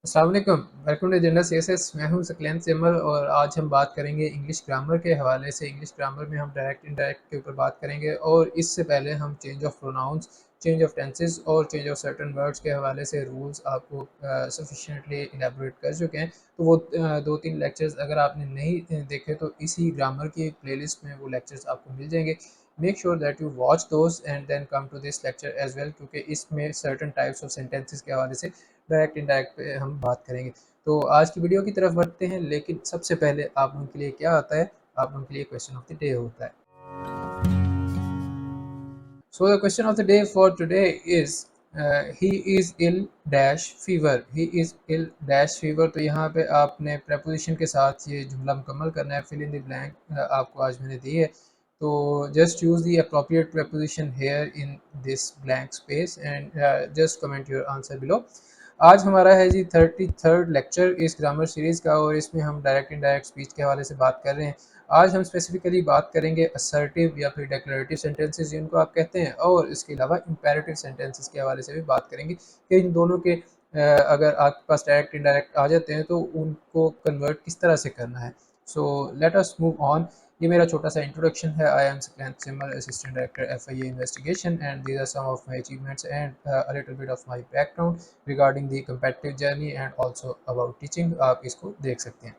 अस्सलाम वालेकुम, welcome to general CSS. मैं हूं सकलैन सिमल और आज हम बात करेंगे इंग्लिश ग्रामर के हवाले से। इंग्लिश ग्रामर में हम डायरेक्ट इनडायरेक्ट के ऊपर बात करेंगे और इससे पहले हम change of pronounce, change of tenses और चेंज ऑफ सर्टेन वर्ड्स के हवाले से रूल्स आपको सफिशिएंटली इलेबोरेट कर चुके हैं। तो वो दो तीन लेक्चर्स अगर आपने नहीं देखे तो इसी ग्रामर की प्लेलिस्ट में वो लेक्चर्स आपको मिल जाएंगे। Make sure that you watch those and then come to this lecture as well, क्योंकि इसमें सर्टन टाइप्स ऑफ सेंटेंसेस के हवाले से डायरेक्ट इनडायरेक्ट पे हम बात करेंगे। तो आज की वीडियो की तरफ बढ़ते हैं, लेकिन सबसे पहले आप लोगों के लिए क्या आता है, आप लोगों के लिए क्वेश्चन ऑफ द डे होता है। So the question of the day for today is he is ill dash fever. He is ill dash fever. तो यहाँ पे आपने preposition के साथ ये जुमला मुकम्मल करना है। फिल इन द ब्लैंक आपको आज मैंने दी है, तो just use the appropriate preposition here in this blank space and just comment your answer below। आज हमारा है जी 33rd लेक्चर इस ग्रामर सीरीज़ का और इसमें हम डायरेक्ट इनडायरेक्ट स्पीच के हवाले से बात कर रहे हैं। आज हम स्पेसिफिकली बात करेंगे असर्टिव या फिर डेक्लरेटिव सेंटेंसेस जिनको आप कहते हैं, और इसके अलावा इंपेरेटिव सेंटेंसेस के हवाले से भी बात करेंगे कि इन दोनों के अगर आपके पास डायरेक्ट इनडायरेक्ट आ जाते हैं तो उनको कन्वर्ट किस तरह से करना है। So let us move on. ये मेरा छोटा सा इंट्रोडक्शन है। I am Saqlain Simar, assistant director FIA investigation, and these are some of my achievements and a little bit of my background regarding the competitive journey and also about teaching. आप इसको देख सकते हैं।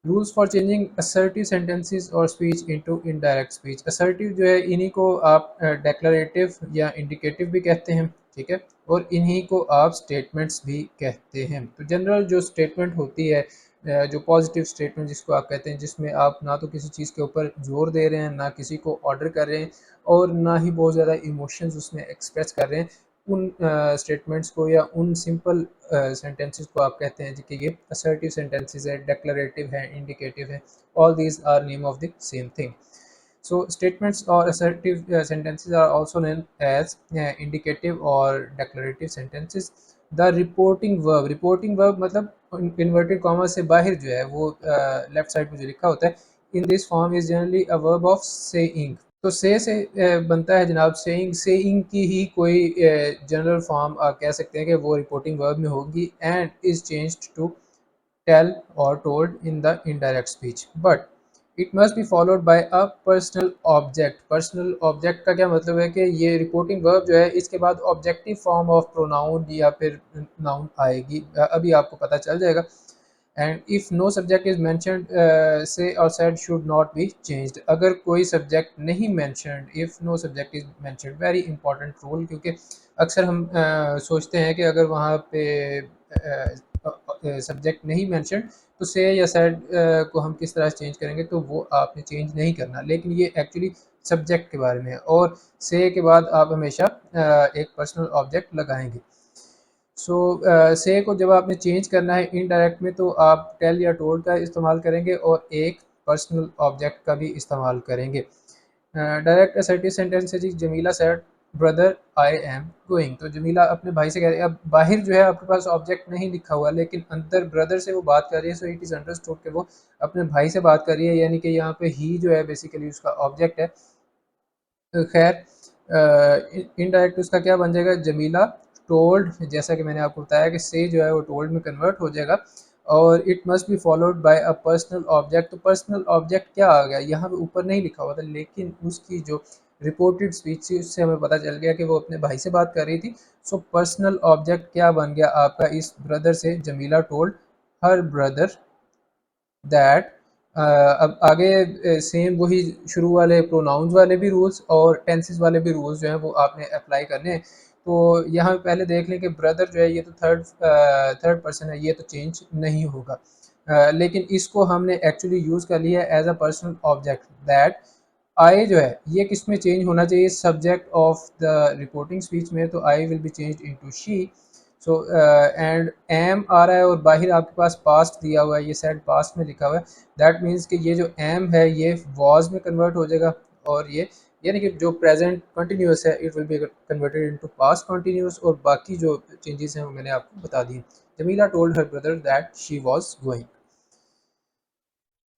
Rules for changing assertive sentences और speech into indirect speech. Assertive जो है इन्हीं को आप डेक्लरेटिव या इंडिकेटिव भी कहते हैं, ठीक है, और इन्हीं को आप स्टेटमेंट्स भी कहते हैं। तो जनरल जो स्टेटमेंट होती है, जो पॉजिटिव स्टेटमेंट जिसको आप कहते हैं, जिसमें आप ना तो किसी चीज़ के ऊपर जोर दे रहे हैं, ना किसी को ऑर्डर कर रहे हैं, और ना ही बहुत ज़्यादा इमोशंस उसमें एक्सप्रेस कर रहे हैं, उन स्टेटमेंट्स को या उन सिंपल सेंटेंसेस को आप कहते हैं कि ये असर्टिव सेंटेंसेस है, डेक्लरेटिव है, इंडिकेटिव है। All these are name of the same thing. So statements or assertive sentences are also known as indicative or declarative sentences। The reporting verb मतलब inverted comma से बाहर जो है वो लेफ्ट साइड में जो लिखा होता है, in this form is generally a verb of saying। तो से बनता है जनाब सेइंग। सेइंग की ही कोई जनरल फॉर्म कह सकते हैं कि वो रिपोर्टिंग वर्ब में होगी, and is changed to tell और told in the indirect speech, but it must be followed by a personal object. Personal object का क्या मतलब है कि ये रिपोर्टिंग वर्ब जो है इसके बाद ऑब्जेक्टिव फॉर्म ऑफ प्रोनाउन या फिर नाउन आएगी। अभी आपको पता चल जाएगा। And if no subject is mentioned, say और said should not be changed. अगर कोई सब्जेक्ट नहीं mentioned, if no subject is mentioned, very important rule, क्योंकि अक्सर हम सोचते हैं कि अगर वहाँ पे सब्जेक्ट नहीं मैंशन तो से या सेड को हम किस तरह से चेंज करेंगे, तो वो आपने चेंज नहीं करना। लेकिन ये एक्चुअली सब्जेक्ट के बारे में है, और से के बाद आप हमेशा एक पर्सनल ऑब्जेक्ट लगाएंगे। सो से को जब आपने चेंज करना है इनडायरेक्ट में, तो आप टेल या टोल्ड का इस्तेमाल करेंगे और एक पर्सनल ऑब्जेक्ट का भी इस्तेमाल करेंगे। डायरेक्ट असर्टिव सेंटेंस है जी, Jamila said brother I am going. तो जमीला अपने भाई से कह रही है। अब बाहर जो है आपके पास ऑब्जेक्ट नहीं लिखा हुआ, लेकिन अंदर ब्रदर से वो बात कर रही है, सो इट इज़ अंडरस्टूड कि वो अपने भाई से बात कर रही है, यानी कि यहाँ पे ही जो है बेसिकली उसका ऑब्जेक्ट है। खैर इनडायरेक्ट उसका क्या बन जाएगा, जमीला टोल्ड। जैसा कि मैंने आपको बताया कि से जो है वो टोल्ड में कन्वर्ट हो जाएगा, और it must be followed by a personal object. तो पर्सनल ऑब्जेक्ट क्या आ गया, यहाँ पे ऊपर नहीं लिखा हुआ था, लेकिन उसकी जो रिपोर्टेड स्पीच थी उससे हमें पता चल गया कि वो अपने भाई से बात कर रही थी। सो पर्सनल ऑब्जेक्ट क्या बन गया आपका इस ब्रदर से, Jamila told her brother that. अब आगे सेम वही शुरू वाले प्रोनाउंस वाले भी रूल्स और टेंसेस वाले भी रूल्स जो हैं वो आपने अप्लाई करने हैं। तो यहाँ पे पहले देख लें कि ब्रदर जो है ये तो थर्ड पर्सन है, ये तो चेंज नहीं होगा। लेकिन इसको हमने एक्चुअली यूज़ कर लिया as a personal object. That I जो है ये किस में चेंज होना चाहिए, subject of the reporting speech में, तो I will be change into she. So and am आ रहा है और बाहर आपके पास पास्ट दिया हुआ है, ये सेड पास्ट में लिखा हुआ है। दैट मीन्स कि ये जो एम है ये वॉज में कन्वर्ट हो जाएगा, और ये यानी कि जो प्रेजेंट कंटिन्यूस है it will be converted into past continuous, और बाकी जो चेंजेस हैं वो मैंने आपको बता दिए। Jamila told her brother that she was going.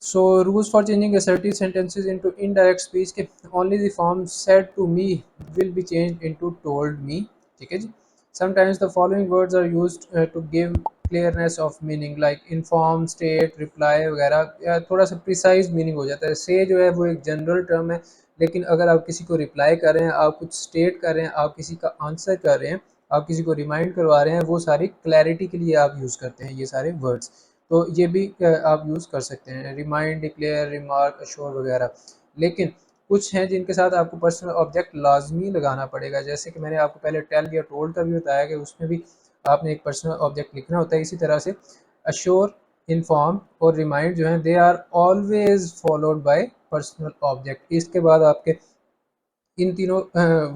So rules for changing assertive sentences into indirect speech के only the form said to me will be changed into told me, ठीक है जी। Sometimes the following words are used to give clearness of meaning like inform, state, reply वगैरह, थोड़ा सा precise meaning हो जाता है। से जो है वो एक जनरल टर्म है, लेकिन अगर आप किसी को रिप्लाई कर रहे हैं, आप कुछ स्टेट कर रहे हैं, आप किसी का आंसर कर रहे हैं, आप किसी को रिमाइंड करवा रहे हैं, वो सारी क्लैरिटी के लिए आप यूज़ करते हैं ये सारे वर्ड्स। तो ये भी आप यूज़ कर सकते हैं, रिमाइंड, डिक्लेयर, रिमार्क, अश्योर वगैरह। लेकिन कुछ हैं जिनके साथ आपको पर्सनल ऑब्जेक्ट लाजमी लगाना पड़ेगा, जैसे कि मैंने आपको पहले टेल या टोल्ड का भी बताया कि उसमें भी आपने एक पर्सनल ऑब्जेक्ट लिखना होता है। इसी तरह से अश्योर, इन्फॉर्म और रिमाइंड जो हैं they are always followed by personal object. इसके बाद आपके इन तीनों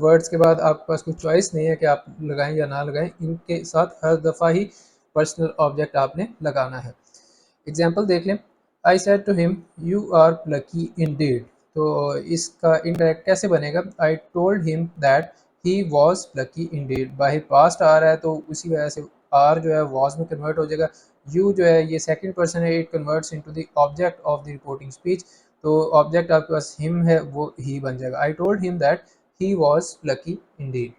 वर्ड्स के बाद आपके पास कोई चॉइस नहीं है कि आप लगाएं या ना लगाएं, इनके साथ हर दफ़ा ही पर्सनल ऑब्जेक्ट आपने लगाना है। एग्जाम्पल देख लें, I said to him you are lucky indeed. तो इसका इंडायरेक्ट कैसे बनेगा, I told him that he was lucky indeed. बाहर पास्ट आ रहा है तो उसी वजह से आर जो है वॉज में कन्वर्ट हो जाएगा। यू जो है ये सेकंड पर्सन है, it converts into the object of the reporting speech. तो ऑब्जेक्ट आपके पास हिम है, वो ही बन जाएगा। I told him that he was lucky indeed.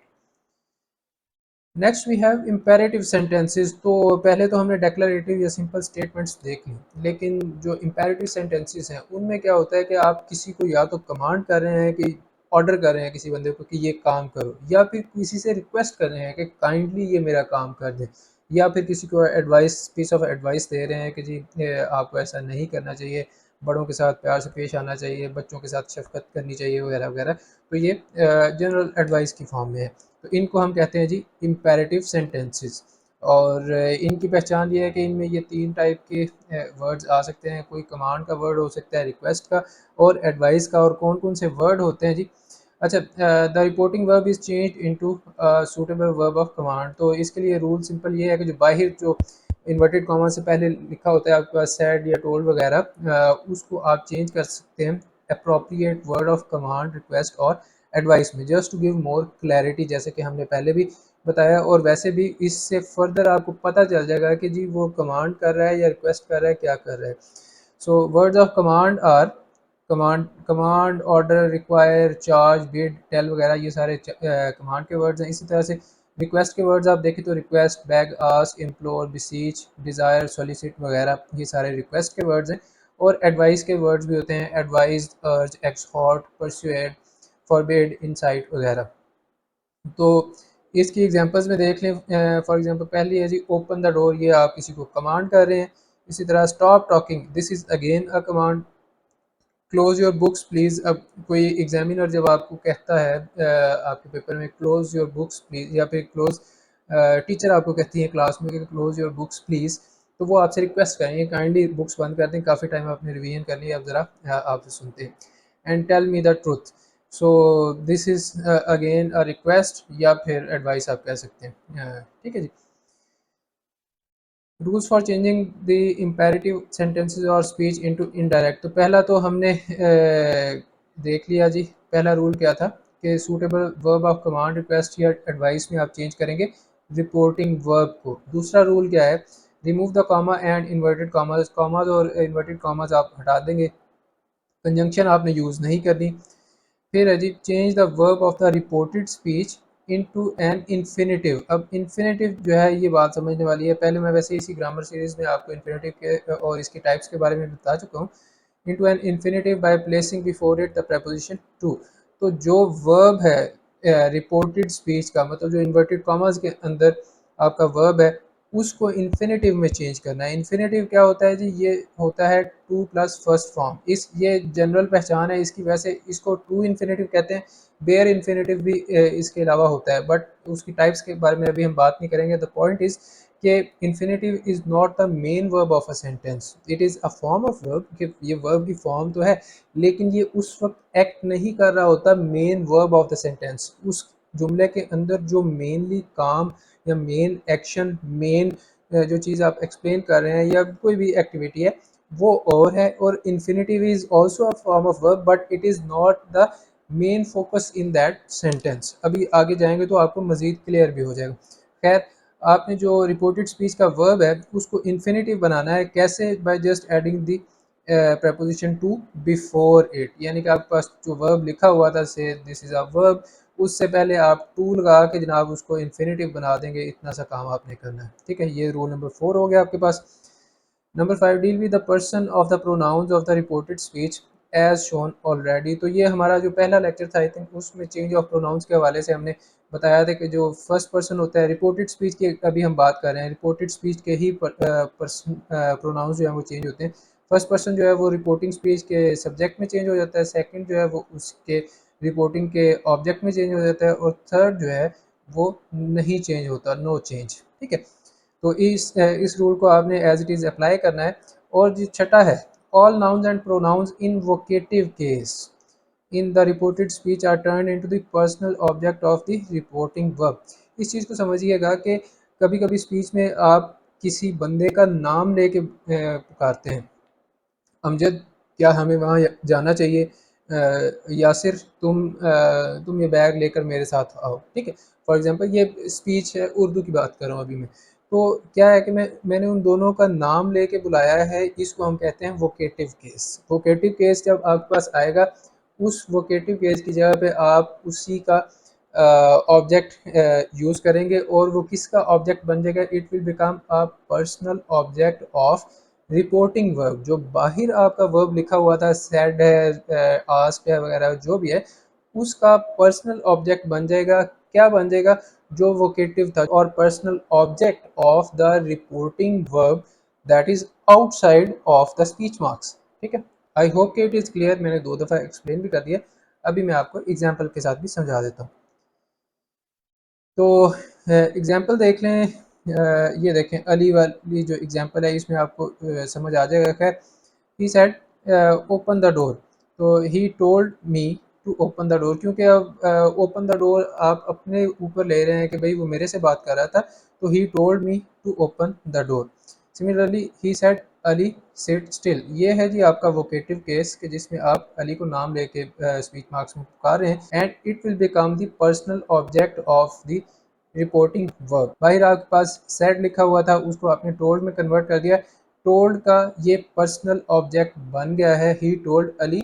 Next we have imperative sentences. तो पहले तो हमने डेक्लरेटिव या सिंपल स्टेटमेंट्स देख ली, लेकिन जो इम्पेरेटिव सेंटेंसेस हैं उनमें क्या होता है कि आप किसी को या तो कमांड कर रहे हैं कि ऑर्डर कर रहे हैं किसी बंदे को कि ये काम करो, या फिर किसी से रिक्वेस्ट कर रहे हैं कि काइंडली ये मेरा काम कर दे, या फिर किसी को एडवाइस, पीस ऑफ एडवाइस दे रहे हैं कि जी आपको ऐसा नहीं करना चाहिए, बड़ों के साथ प्यार से पेश आना चाहिए, बच्चों के साथ शफकत करनी चाहिए वगैरह वगैरह। तो ये जनरल एडवाइस की फॉर्म में है। तो इनको हम कहते हैं जी इम्पेरेटिव सेंटेंसेस। और इनकी पहचान ये है कि इनमें ये तीन टाइप के वर्ड्स आ सकते हैं। कोई कमांड का वर्ड हो सकता है, रिक्वेस्ट का और एडवाइस का। और कौन कौन से वर्ड होते हैं जी, अच्छा, the reporting verb is change into suitable verb of command. तो इसके लिए रूल सिंपल ये है कि जो बाहर जो इन्वर्टेड कॉमा से पहले लिखा होता है आपके पास सेड या टोल्ड वगैरह, उसको आप चेंज कर सकते हैं appropriate word of command, request और एडवाइस में, just to give more clarity, जैसे कि हमने पहले भी बताया। और वैसे भी इससे फर्दर आपको पता चल जाएगा कि जी वो कमांड कर रहा है या रिक्वेस्ट कर रहा है, क्या कर रहा है। So words of command are command, command, order, require, charge, bid, tell वगैरह, ये सारे कमांड के वर्ड्स हैं। इसी तरह से रिक्वेस्ट के वर्ड्स आप देखें तो request, bag, ask, implore, बिसीच, desire, solicit वगैरह, ये सारे रिक्वेस्ट के वर्ड्स हैं। और एडवाइस के वर्ड्स भी होते हैं, एडवाइज, अर्ज, एक्सहॉर्ट, परसुएड, फॉरबिड, इनसाइट वगैरह। तो इसकी एग्जांपल्स में देख लें। फॉर एग्जांपल पहली है जी ओपन द डोर, ये आप किसी को कमांड कर रहे हैं। इसी तरह stop talking, this is again a command. Close your books please, अब कोई एग्जामिनर जब आपको कहता है आपके पेपर में क्लोज योर बुक्स प्लीज़, या फिर क्लोज, टीचर आपको कहती है क्लास में कि क्लोज योर बुक्स प्लीज़, तो वो आपसे रिक्वेस्ट करेंगे काइंडली बुक्स बंद कर दें, काफ़ी टाइम आपने रिवीजन कर लिया, अब ज़रा आपसे सुनते हैं। And tell me the truth, so this is again a request या फिर एडवाइस आप कह सकते हैं। ठीक है जी। Rules for changing the imperative sentences और स्पीच इनटू इनडायरेक्ट। तो पहला तो हमने देख लिया जी, पहला रूल क्या था कि suitable verb of command, request या एडवाइस में आप चेंज करेंगे रिपोर्टिंग वर्ब को। दूसरा रूल क्या है, remove the comma and inverted commas, commas और इन्वर्टेड कॉमास आप हटा देंगे, कंजंक्शन आपने यूज़ नहीं करनी। फिर है जी change the verb of the reported speech into an infinitive. अब इन्फिनेटिव जो है ये बात समझने वाली है, पहले मैं वैसे इसी ग्रामर सीरीज़ में आपको इन्फिनेटिव के और इसकी टाइप्स के बारे में बता चुका हूँ। Into an infinitive by placing before it the preposition to. तो जो वर्ब है रिपोर्टेड स्पीच का, मतलब जो इन्वर्टेड कॉमास के अंदर आपका वर्ब है, उसको इन्फिनेटिव में चेंज करना है। इन्फिनेटिव क्या होता है जी, ये होता है टू प्लस फर्स्ट फॉर्म। इस ये जनरल पहचान है इसकी, वैसे इसको टू इन्फिनेटिव कहते हैं। बेयर इन्फिनेटिव भी इसके अलावा होता है, बट उसकी टाइप्स के बारे में अभी हम बात नहीं करेंगे। द पॉइंट इज़ कि infinitive is not the main verb of a sentence, it is a form of verb, कि ये वर्ब की फॉर्म तो है, लेकिन ये उस वक्त एक्ट नहीं कर रहा होता main verb of the sentence. उस जुमले के अंदर जो मेनली काम या मेन एक्शन, मेन जो चीज़ आप एक्सप्लेन कर रहे हैं या कोई भी एक्टिविटी है, वो और है। और infinitive is also a form of verb, but it is not the main focus in that sentence. अभी आगे जाएंगे तो आपको मज़ीद क्लियर भी हो जाएगा। खैर, आपने जो रिपोर्टेड स्पीच का वर्ब है उसको इन्फिनेटिव बनाना है, कैसे, by just adding the preposition to before it. यानी कि आपके पास जो वर्ब लिखा हुआ था, से दिस इज़ अ वर्ब, उससे पहले आप टू लगा के जनाब उसको इन्फिनेटिव बना देंगे, इतना सा काम आपने करना है। ठीक है, ये रूल नंबर 4 हो गया आपके पास। Number 5, deal with the person of the pronouns of the reported speech as shown already. तो ये हमारा जो पहला लेक्चर था आई थिंक उसमें चेंज ऑफ प्रोनाउंस के हवाले से हमने बताया था कि जो फर्स्ट पर्सन होता है रिपोर्टेड स्पीच की अभी हम बात कर रहे हैं, रिपोर्टेड स्पीच के ही प्रोनाउंस जो है वो चेंज होते हैं। फर्स्ट पर्सन जो है वो रिपोर्टिंग स्पीच के सब्जेक्ट में चेंज हो जाता है, सेकंड जो है वो उसके रिपोर्टिंग के ऑब्जेक्ट में चेंज हो जाता है, और थर्ड जो है वो नहीं चेंज होता, नो चेंज। ठीक है, तो इस रूल को आपने एज इट इज़ अप्लाई करना है। और जो छठा है, all nouns and pronouns in vocative case in the reported speech are turn into the personal object of the reporting verb. इस चीज़ को समझिएगा कि कभी कभी स्पीच में आप किसी बंदे का नाम लेके पुकारते हैं, अमजद क्या हमें वहाँ जाना चाहिए, यासिर तुम ये बैग लेकर मेरे साथ आओ। ठीक है, फॉर एग्जांपल ये स्पीच है, उर्दू की बात कर रहा हूँ अभी मैं। तो क्या है कि मैंने उन दोनों का नाम लेके बुलाया है, इसको हम कहते हैं वोकेटिव केस। वोकेटिव केस जब आपके पास आएगा, उस वोकेटिव केस की जगह पे आप उसी का ऑब्जेक्ट यूज़ करेंगे, और वो किसका ऑब्जेक्ट बन जाएगा, it will become a personal object of reporting verb. जो बाहर आपका वर्ब लिखा हुआ था, सेड है, आस्क्ड है वगैरह जो भी है, उसका पर्सनल ऑब्जेक्ट बन जाएगा। क्या बन जाएगा, जो वोकेटिव था और personal object of the reporting verb that is outside of the speech marks. ठीक है, आई होप कि इट इज़ क्लियर। मैंने 2 दफ़ा एक्सप्लेन भी कर दिया, अभी मैं आपको एग्जाम्पल के साथ भी समझा देता हूँ। तो एग्जाम्पल देख लें, ये देखें अली वाली जो एग्जाम्पल है इसमें आपको समझ आ जाएगा। खैर, he said open the door, तो he told me to open the door, क्योंकि अब ओपन द डोर आप अपने ऊपर ले रहे हैं कि भाई वो मेरे से बात कर रहा था, तो he told me to open the door. Similarly he said Ali sit still, ये है जी आपका वोकेटिव केस कि जिसमें आप अली को नाम लेके स्पीच मार्क्स में पुकार रहे हैं, and it will become the personal object of the reporting verb. बाहर आपके पास सेड लिखा हुआ था, उसको आपने टोल्ड में कन्वर्ट कर दिया, टोल्ड का ये पर्सनल ऑब्जेक्ट बन गया है, ही टोल्ड अली।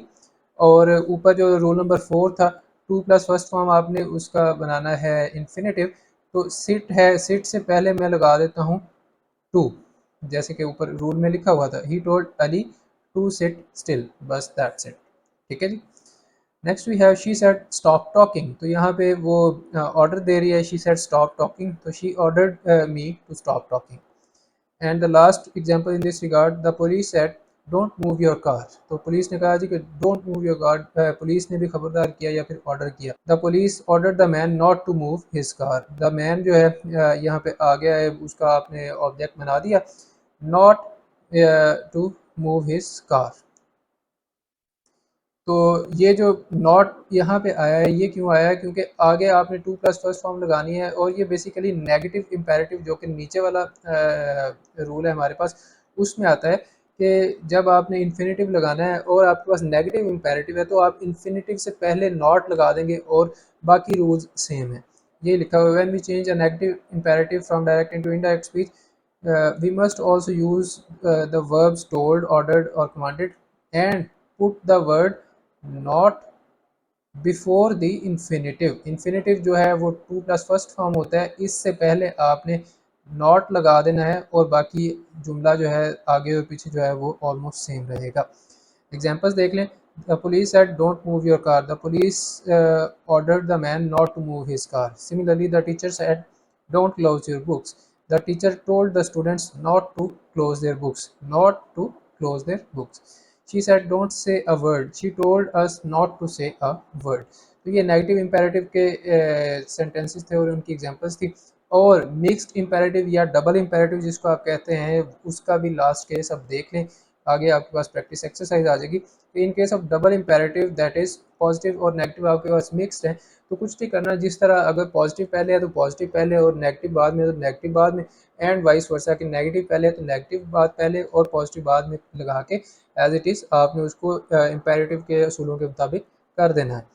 और ऊपर जो रूल नंबर 4 था, टू प्लस फर्स्ट फॉर्म आपने उसका बनाना है इन्फिनेटिव। तो सिट है, सिट से पहले मैं लगा देता हूँ टू, जैसे कि ऊपर रूल में लिखा हुआ था, he told Ali to sit still, बस दैट्स इट। ठीक है जी। Next we have she said stop talking, तो यहाँ पे वो ऑर्डर दे रही है, शी सेड स्टॉप टॉकिंग, तो she ordered me to stop talking. And the last example in this regard, the police said don't move your car, तो police ने कहा जी कि don't move your car, police ने भी खबरदार किया या फिर ऑर्डर किया। The police order the man not to move his car, the man जो है यहाँ पे आ गया है, उसका आपने ऑब्जेक्ट बना दिया, not to move his car. तो ये जो नॉट यहाँ पे आया है, ये क्यों आया है, क्योंकि आगे आपने टू प्लस फर्स्ट फॉर्म लगानी है, और ये बेसिकली नेगेटिव इम्पेरेटिव जो कि नीचे वाला रूल है हमारे पास, उसमें आता है कि जब आपने इन्फिनेटिव लगाना है और आपके पास नेगेटिव इम्पेरेटिव है, तो आप इन्फिनेटिव से पहले नॉट लगा देंगे और बाकी रूल्स सेम है। ये लिखा हुआ है, when we change a negative imperative from direct into indirect speech, we must also use the verbs told, ordered or commanded, and put the word not before the infinitive. Infinitive जो है वो to plus first form होता है, इससे पहले आपने not लगा देना है, और बाकी जुमला जो है आगे और पीछे जो है वो ऑलमोस्ट सेम रहेगा। एग्जांपल्स देख लें, the police said don't move your car, the police ordered the man not to move his car. Similarly the teacher said don't close your books, the teacher told the students not to close their books, not to close their books. She said don't say a word, she told us not to say a word. तो ये negative imperative के sentences थे और उनकी examples थी। और mixed imperative या double imperative जिसको आप कहते हैं, उसका भी लास्ट केस अब देख लें, आगे आपके पास प्रैक्टिस एक्सरसाइज आ जाएगी। तो in case of double imperative that is positive और नेगेटिव आपके पास मिक्स्ड है, तो कुछ नहीं करना, जिस तरह अगर पॉजिटिव पहले है तो पॉजिटिव पहले और नेगेटिव बाद में तो नेगेटिव बाद में, एंड वाइस वर्सा कि नेगेटिव पहले है तो नेगेटिव बाद पहले और पॉजिटिव बाद में लगा के एज इट इज़ आपने उसको इम्पेरेटिव के असूलों के मुताबिक कर देना है।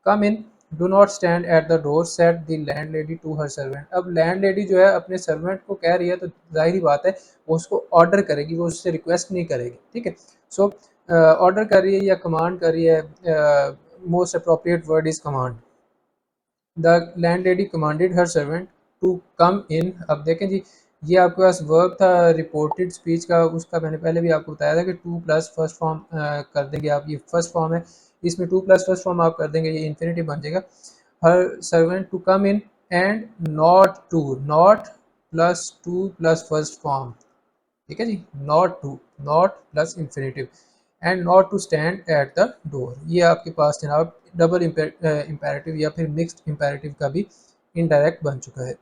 Come in, do not stand at the door said the landlady to her servant. अब लैंड लेडी जो है अपने सर्वेंट को कह रही है, तो जाहिर बात है वो उसको ऑर्डर करेगी, वो उससे रिक्वेस्ट नहीं करेगी। ठीक है, सो ऑर्डर कर रही है या कमांड कर रही है, most appropriate word is command. The landlady commanded her servant to come in. अब देखें जी, ये आपके पास वर्ब था रिपोर्टेड स्पीच का, उसका मैंने पहले भी आपको बताया था कि टू प्लस फर्स्ट फॉर्म कर देंगे आप, ये फर्स्ट फॉर्म है, इसमें टू प्लस फर्स्ट फॉर्म आप कर देंगे, ये इन्फिनिटिव बन जाएगा। Her servant to come in and not to, not plus to plus first form, ठीक है जी, not to, not plus infinitive and not to stand at the door. ये आपके पास जनाब डबल इम्पेरेटिव या फिर मिक्स्ड इम्पेरेटिव का भी इनडायरेक्ट बन चुका है।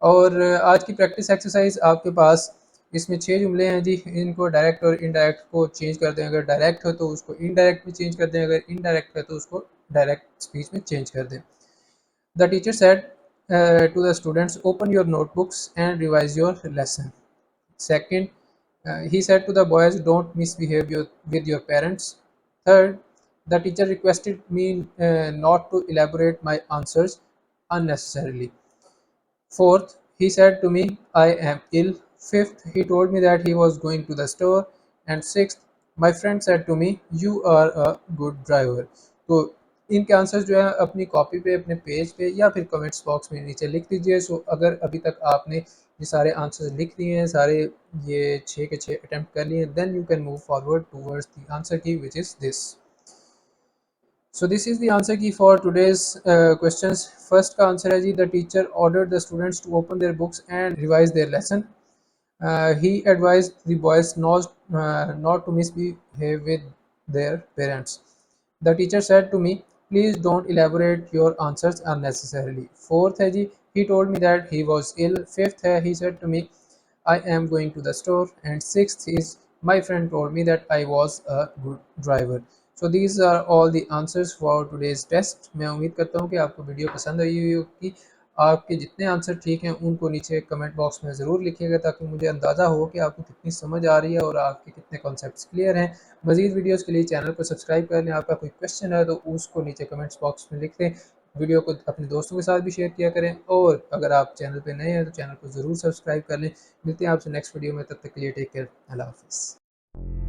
और आज की प्रैक्टिस एक्सरसाइज आपके पास, इसमें 6 जुमले हैं जी, इनको डायरेक्ट और इनडायरेक्ट को चेंज कर दें, अगर डायरेक्ट हो तो उसको इनडायरेक्ट में चेंज कर दें, अगर इनडायरेक्ट है तो उसको डायरेक्ट स्पीच में चेंज कर दें। The teacher said to the students open your notebooks and revise your lesson. Second, he said to the boys, don't misbehave with your parents. Third, the teacher requested me not to elaborate my answers unnecessarily. Fourth, he said to me, I am ill. Fifth, he told me that he was going to the store. And sixth, my friend said to me, you are a good driver. तो इनके answers जो है अपनी copy पे, अपने page पे या फिर कमेंट्स बॉक्स में नीचे लिख दीजिए। सो अगर अभी तक आपने ये सारे आंसर्स लिख दिए हैं, सारे ये 6 के 6 अटैम्प्ट कर लिए, then you can move forward towards the answer की which is this. So this is the answer key for today's questions. First का आंसर है जी, the teacher ordered the students to open their books and revise their lesson. He advised the boys not to misbehave with their parents. The teacher said to me, please don't elaborate your answers unnecessarily. Fourth है जी, he told me that he was ill. Fifth है, he said to me, I am going to the store. And sixth is, my friend told me that I was a good driver. So these are all the answers for today's test. मैं उम्मीद करता हूँ कि आपको video पसंद आई हुई होगी। आपके जितने आंसर ठीक हैं उनको नीचे कमेंट बॉक्स में ज़रूर लिखिएगा, ताकि मुझे अंदाज़ा हो कि आपको कितनी समझ आ रही है और आपके कितने कॉन्सेप्ट्स क्लियर हैं। मज़ीद वीडियोज़ के लिए चैनल को सब्सक्राइब कर लें। आपका कोई क्वेश्चन है तो उसको नीचे कमेंट्स बॉक्स में लिख दें। वीडियो को अपने दोस्तों के साथ भी शेयर किया करें, और अगर आप चैनल पे नए हैं तो चैनल को ज़रूर सब्सक्राइब कर लें। मिलते हैं आपसे नेक्स्ट वीडियो में, तब तक के लिए टेक केयर, अल्लाह हाफ़िज़।